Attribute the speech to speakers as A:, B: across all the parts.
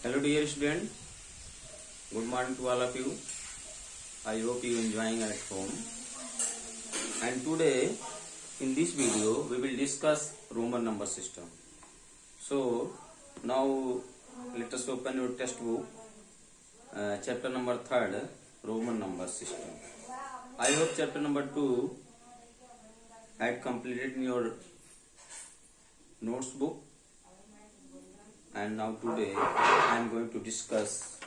A: Hello dear student, good morning to all of you. I hope you enjoying at home. And today in this video we will discuss Roman number system. So now let us open your textbook, chapter number 3, Roman number system. I hope chapter number 2 had completed in your notes book. And now today I am going to discuss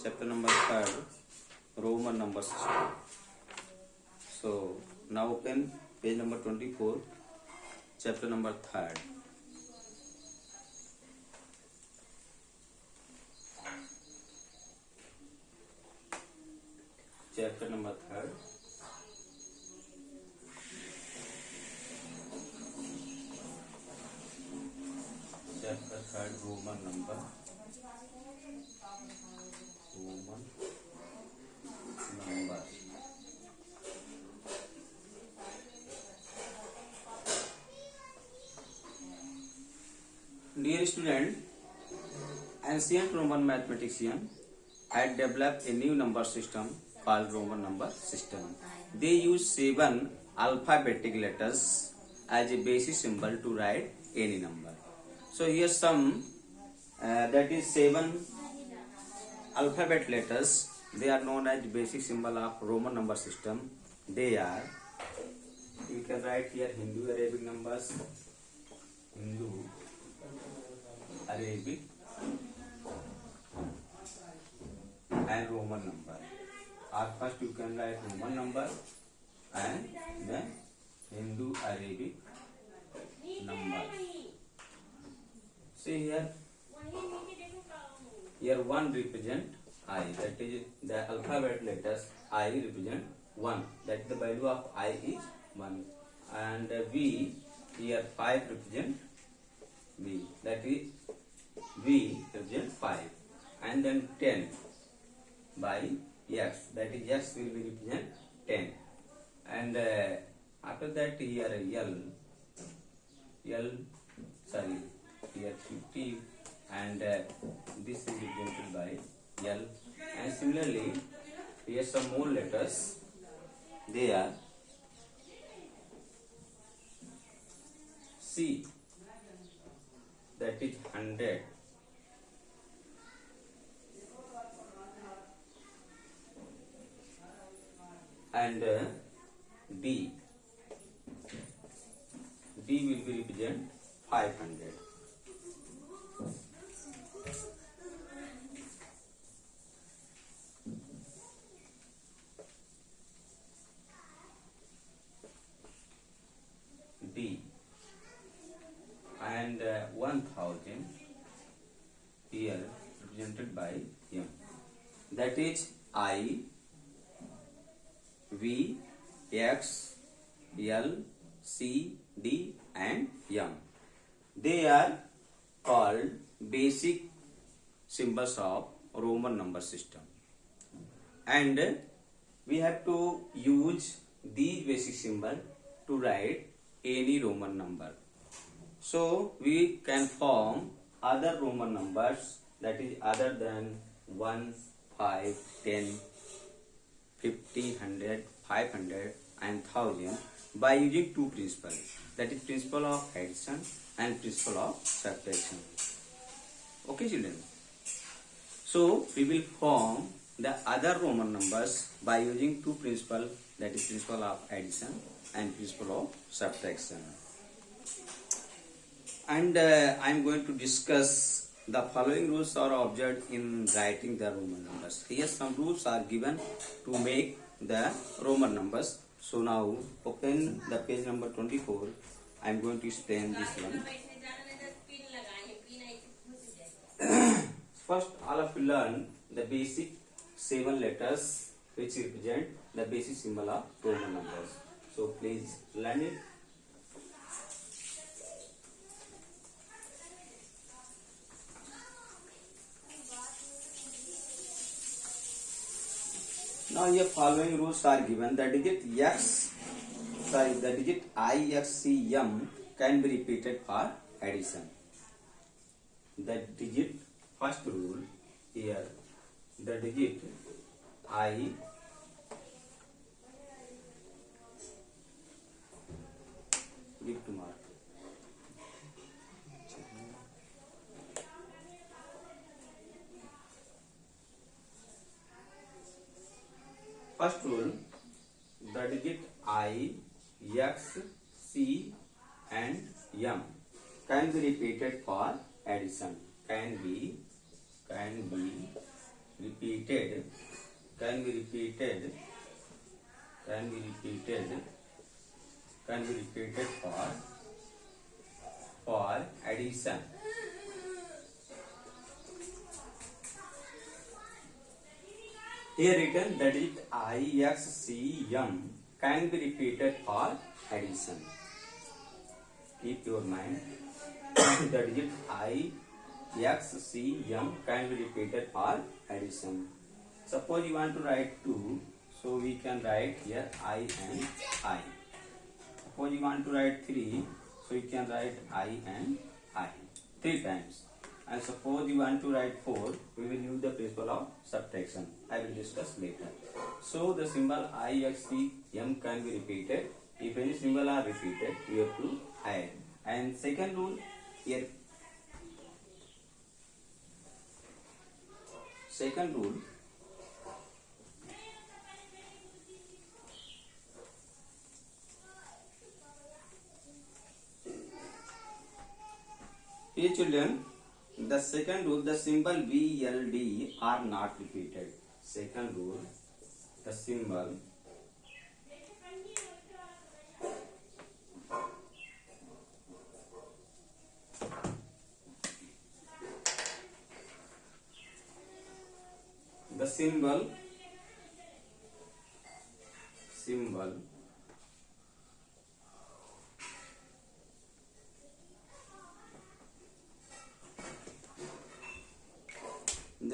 A: chapter number 3, Roman number system. So now open page number 24, chapter number 3. Chapter number 3. Chapter 3, Roman number. Roman number. Dear student, ancient Roman mathematician had developed a new number system called Roman number system. They used 7 alphabetic letters as a basic symbol to write any number. So here some that is 7 alphabet letters. They are known as basic symbol of Roman number system. They are, you can write here Hindu Arabic numbers, Hindu Arabic and Roman number. Or first you can write Roman number and then Hindu Arabic number. See here 1 represent I, that is the alphabet letters I represent 1, that is the value of I is 1, and V here 5 represent V, that is V represent 5, and then 10 by X, that is X will be represent 10, and after that here here 50, and this is represented by L, and similarly here some more letters. They are C, that is 100, and D will be represent 500. D and 1000 here represented by M, that is I, V, X, L, C, D and M. They are called basic symbols of Roman number system, and we have to use these basic symbols to write any Roman number. So we can form other Roman numbers, that is other than 1, 5, 10, 50, 100, 500 and 1000 by using two principles, that is principle of addition and principle of subtraction. Okay children, so we will form the other Roman numbers by using two principles, that is principle of addition and principle of subtraction. And I am going to discuss the following rules are observed in writing the Roman numbers. Here some rules are given to make the Roman numbers. So now open the page number 24. I am going to explain this one. First, all of you learn the basic 7 letters which represent the basic symbol of Roman numbers. So please learn it. Now here following rules are given. The digit IXCM can be repeated for addition. The digit, first rule, here the digit I give to mark. First rule, the digit I, X, C and M can be repeated for addition. Can be repeated for addition. Here written the digit I, X, C, M can be repeated for addition. Keep your mind. The digit I, X, C, M can be repeated for addition. Suppose you want to write 2, so we can write here I and I. Suppose you want to write 3, so you can write I and I 3 times. And suppose you want to write 4, we will use the principle of subtraction. I will discuss later. So the symbol I, X, C, M can be repeated. If any symbol are repeated, we have to add. And second rule here. Second rule. Here children, the second rule, the symbol VLD are not repeated. Second rule, the symbol the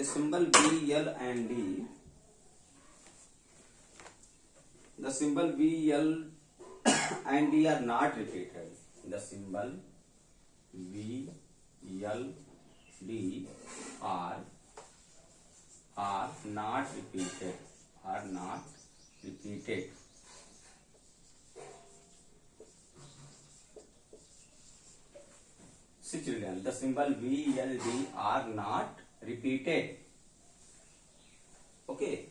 A: symbol B, L and D, the symbol B, L and D are not repeated. The symbol B, L, D are not repeated. See children, the symbol V, L, D are not repeated. Okay,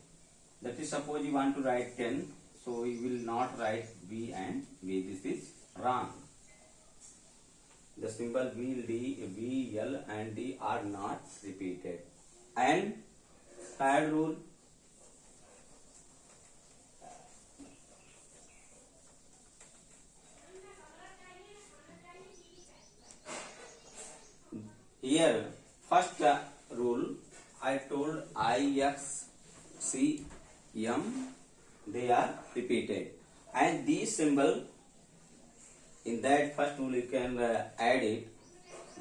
A: that is suppose you want to write 10, so we will not write V and V. This is wrong. The symbol V, L and D are not repeated. And third rule, here first rule I told I, X, C, M, they are repeated, and these symbol in that first rule you can add it.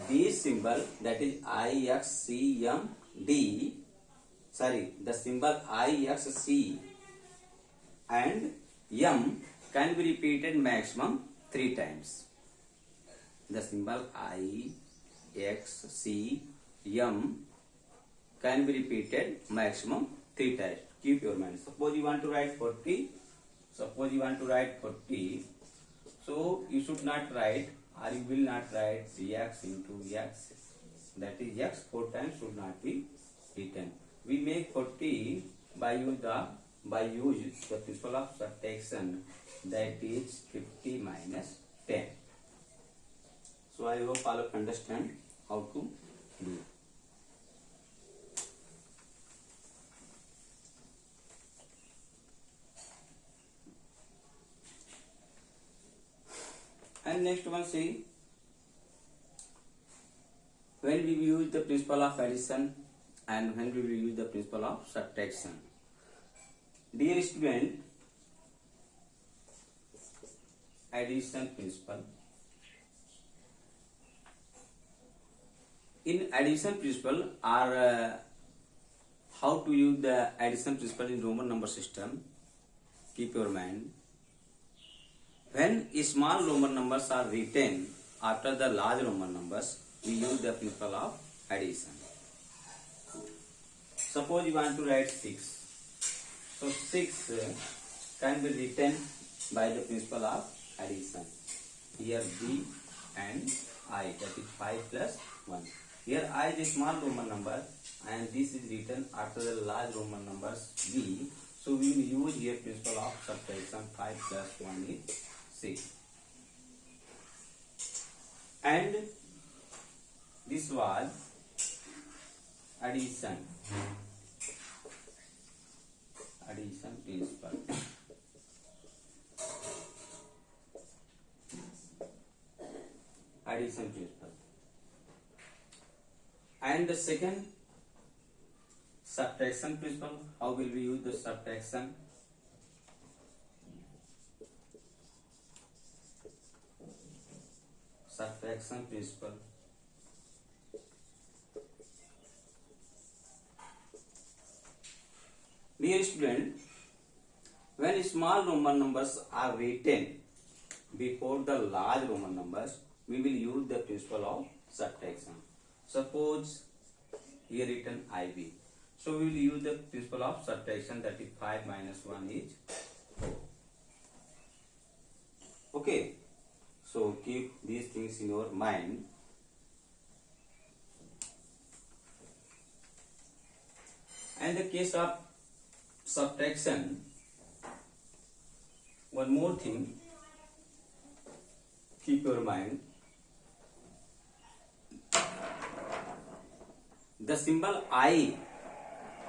A: This symbol, that is I, X, C, M, D, the symbol I, X, C and M can be repeated maximum 3 times. The symbol I, X, C, M can be repeated maximum 3 times. Keep your mind. Suppose you want to write 40. So you should not write, or you will not write X into X. That is X 4 times should not be written. We make 40 by use the principle of subtraction, that is 50 minus 10. So I hope all of you understand how to do. And next one, see, when we will use the principle of addition and when we will use the principle of subtraction. Dear student, addition principle. In addition principle, or how to use the addition principle in Roman number system, keep your mind. When small Roman numbers are written after the large Roman numbers, we use the principle of addition. Suppose you want to write 6. So 6 can be written by the principle of addition. Here b and I, that is 5 plus 1. Here I is a small Roman number and this is written after the large Roman numbers b. So we will use here principle of subtraction. 5 plus 1 is 6. And this was addition principle. Addition principle. And the second, subtraction principle. How will we use the subtraction? Subtraction principle. Dear student, when small Roman numbers are written before the large Roman numbers, we will use the principle of subtraction. Suppose here written IB. So we will use the principle of subtraction, that is 5 minus 1 is 4. Okay. So keep these things in your mind. And the case of subtraction, one more thing, keep your mind. The symbol I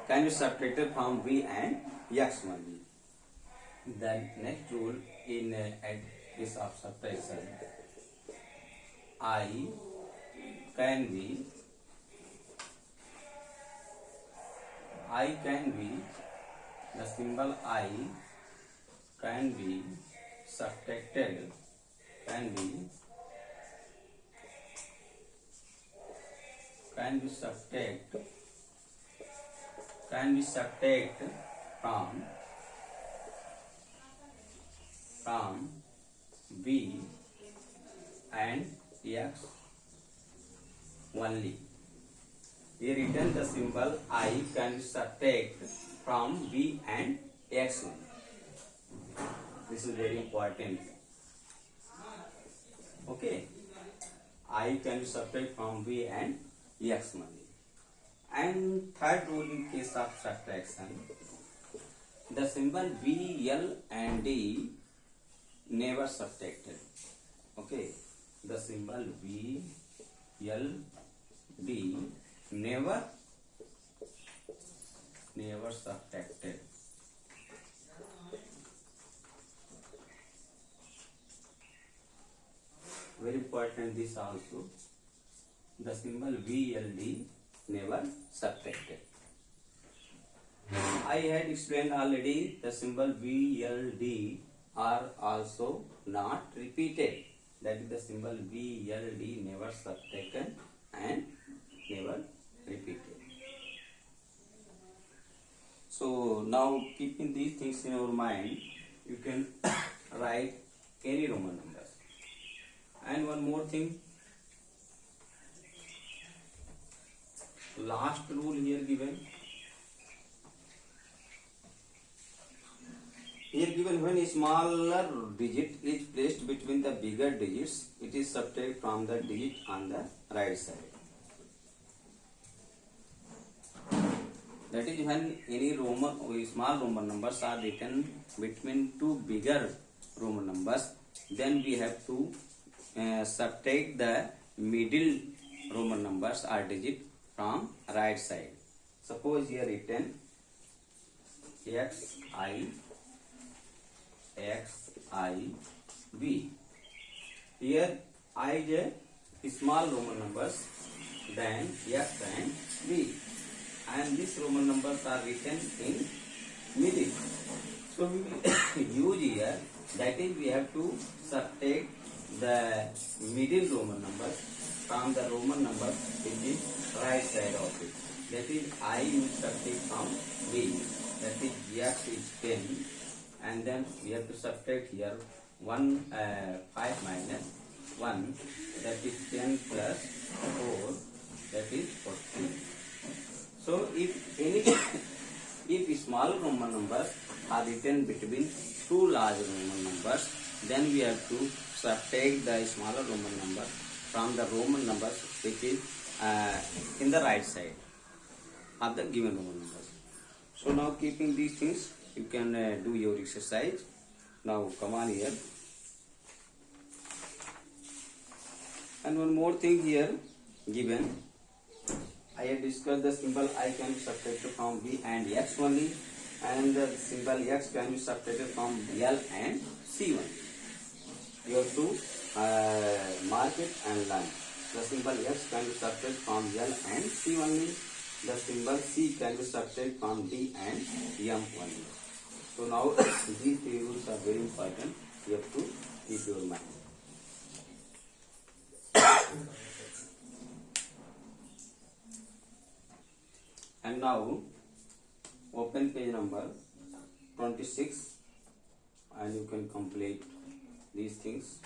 A: can be subtracted from V and X only. The next rule in case of subtraction, I can be the symbol I can be subtracted from V and X only. Here written the symbol I can be subtracted from V and X only. This is very important. Okay. I can be subtracted from V and X only. And third rule in case of subtraction, the symbol B, L and D never subtracted. Okay. The symbol B, L, D never subtracted. Very important this also. The symbol VLD never subtracted. I had explained already the symbol VLD are also not repeated. That is the symbol VLD never subtracted and never repeated. So now keeping these things in your mind, you can write any Roman numbers. And one more thing, last rule here given. Here given, when a smaller digit is placed between the bigger digits, it is subtracted from the digit on the right side. That is when any small Roman numbers are written between two bigger Roman numbers, then we have to subtract the middle Roman numbers or digit from right side. Suppose here written XIV. Here I is a small Roman numbers than X and V, and these Roman numbers are written in middle. So we will use here, that is we have to subtract the middle Roman numbers from the Roman numbers in the right side of it. That is I will subtract from V. That is X is 10, and then we have to subtract here 5 minus 1, that is 10 plus 4, that is 14. So if any small Roman numbers are written between two large Roman numbers, then we have to subtract the smaller Roman number from the Roman numbers which is in the right side of the given Roman numbers. So now keeping these things, you can do your exercise. Now come on here. And one more thing here given. I have discussed the symbol I can be subtracted from B and X only, and the symbol X can be subtracted from L and C only. You have to mark it and learn. The symbol X can be subtracted from L and C only. The symbol C can be subtracted from D and M only. So now these three rules are very important. You have to keep your mind. And now open page number 26 and you can complete these things.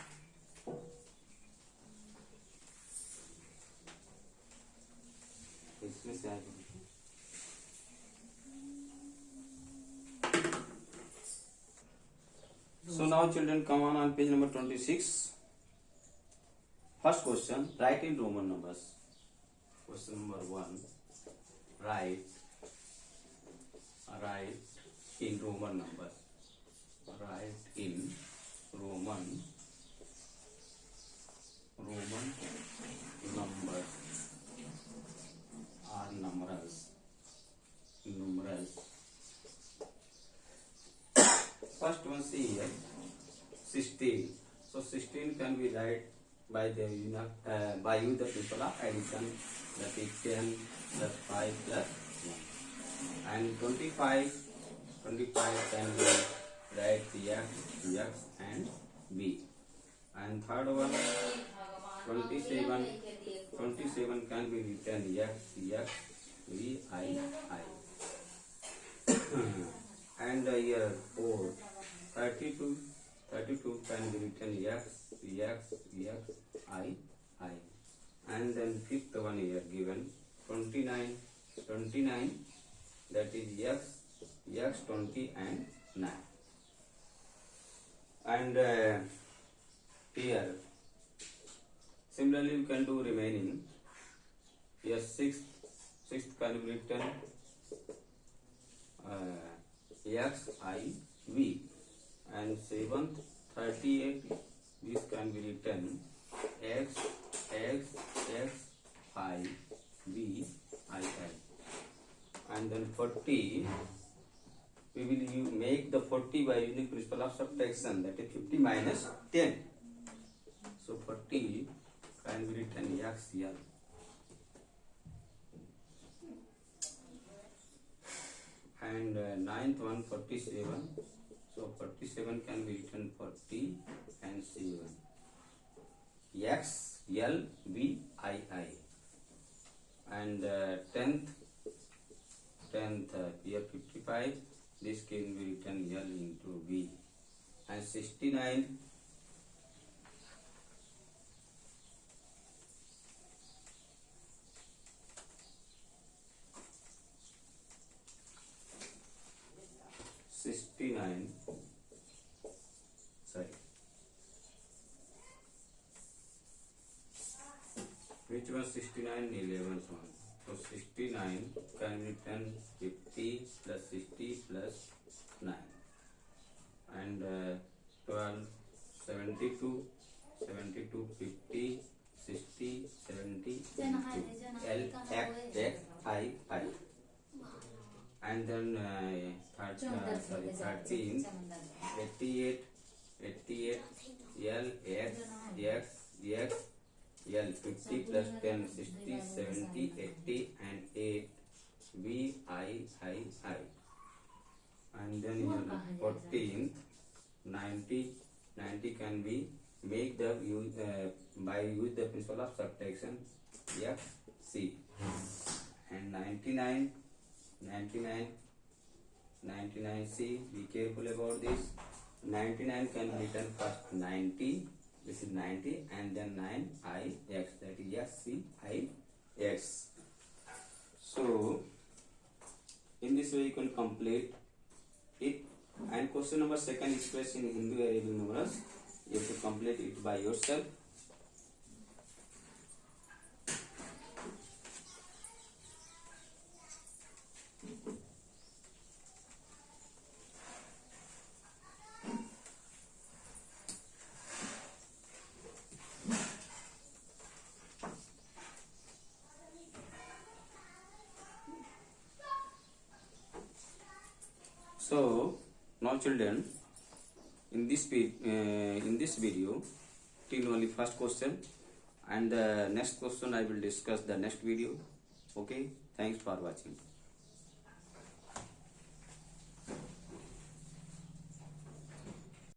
A: इसमें से आगे So now children, come on page number 26. First question, write in Roman numbers. Question number 1, write in Roman numbers. Write in Roman numbers or numerals. First one, see here, 16. So 16 can be write by the by use the principle of addition, that is 10 plus 5 plus 1. And 25 can be write X and B. And third one, 27 can be written X, V, I. And here 4, 32 can be written X, I. And then fifth one here given 29, that is X 20 and 9. And here similarly you can do remaining. Here sixth can be written X, I, V. And seventh, 38, this can be written X, I, V, I. And then 40, we will make the 40 by using principle of subtraction, that is 50 minus 10. So 40 can be written X, L. And ninth one, 47. So 47 can be written 40 and 7. X, L, V, I. And 10th here 55. This can be written L into V. And 69. Which was 69? 11th one. So 69 can be written 50 plus 60 plus 9. And 12, 72, 50, 60, 70, 82. L, X, I. And then 13, 88, L, X, L, 50 plus 10, 60, 70, 80 and 8, V, I. And then in 14th, 90 can be make the by use the principle of subtraction, F, C. And 99 C, be careful about this. 99 can be written first 90. This is 90 and then 9 I X, that is X C I X. So in this way you can complete it. And question number second expressed in Hindu Arabic numerals. You have to complete it by yourself. So now children, in this video, till only first question, and the next question I will discuss the next video. Okay, thanks for watching.